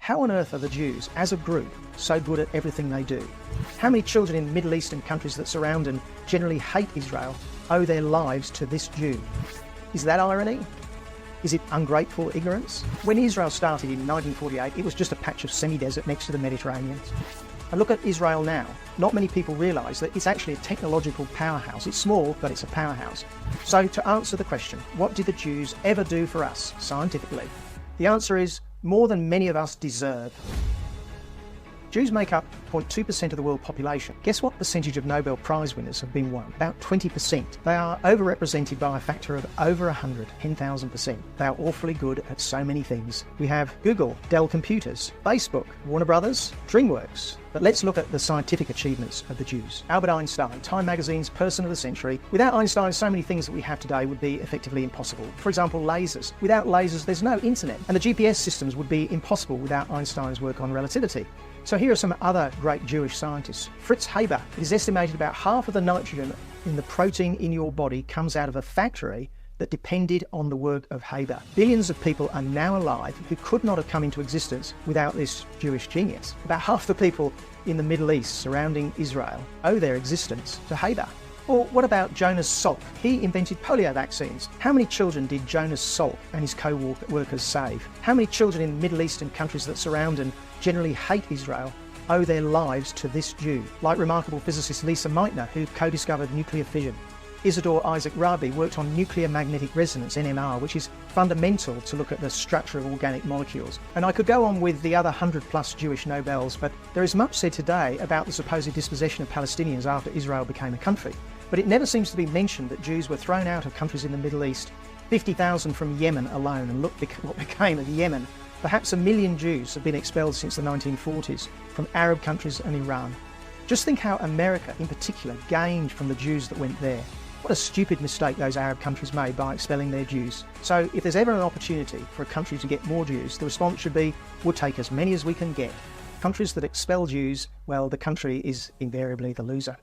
How on earth are the Jews, as a group, so good at everything they do? How many children in Middle Eastern countries that surround and generally hate Israel owe their lives to this Jew? Is that irony? Is it ungrateful ignorance? When Israel started in 1948, it was just a patch of semi-desert next to the Mediterranean. And look at Israel now. Not many people realise that it's actually a technological powerhouse. It's small, but it's a powerhouse. So to answer the question, what did the Jews ever do for us, scientifically? The answer is more than many of us deserve. Jews make up 0.2% of the world population. Guess what percentage of Nobel Prize winners have been won? About 20%. They are overrepresented by a factor of over 100, 10,000%. They are awfully good at so many things. We have Google, Dell Computers, Facebook, Warner Brothers, DreamWorks. But let's look at the scientific achievements of the Jews. Albert Einstein, Time Magazine's Person of the Century. Without Einstein, so many things that we have today would be effectively impossible. For example, lasers. Without lasers, there's no internet. And the GPS systems would be impossible without Einstein's work on relativity. So here are some other great Jewish scientists. Fritz Haber. It is estimated about half of the nitrogen in the protein in your body comes out of a factory that depended on the work of Haber. Billions of people are now alive who could not have come into existence without this Jewish genius. About half the people in the Middle East surrounding Israel owe their existence to Haber. Or what about Jonas Salk? He invented polio vaccines. How many children did Jonas Salk and his co-workers save? How many children in Middle Eastern countries that surround and generally hate Israel owe their lives to this Jew? Like remarkable physicist Lisa Meitner, who co-discovered nuclear fission. Isidore Isaac Rabi worked on nuclear magnetic resonance, NMR, which is fundamental to look at the structure of organic molecules. And I could go on with the other 100+ Jewish Nobels, but there is much said today about the supposed dispossession of Palestinians after Israel became a country. But it never seems to be mentioned that Jews were thrown out of countries in the Middle East, 50,000 from Yemen alone, and look what became of Yemen. Perhaps 1 million Jews have been expelled since the 1940s from Arab countries and Iran. Just think how America, in particular, gained from the Jews that went there. What a stupid mistake those Arab countries made by expelling their Jews. So if there's ever an opportunity for a country to get more Jews, the response should be, we'll take as many as we can get. Countries that expel Jews, well, the country is invariably the loser.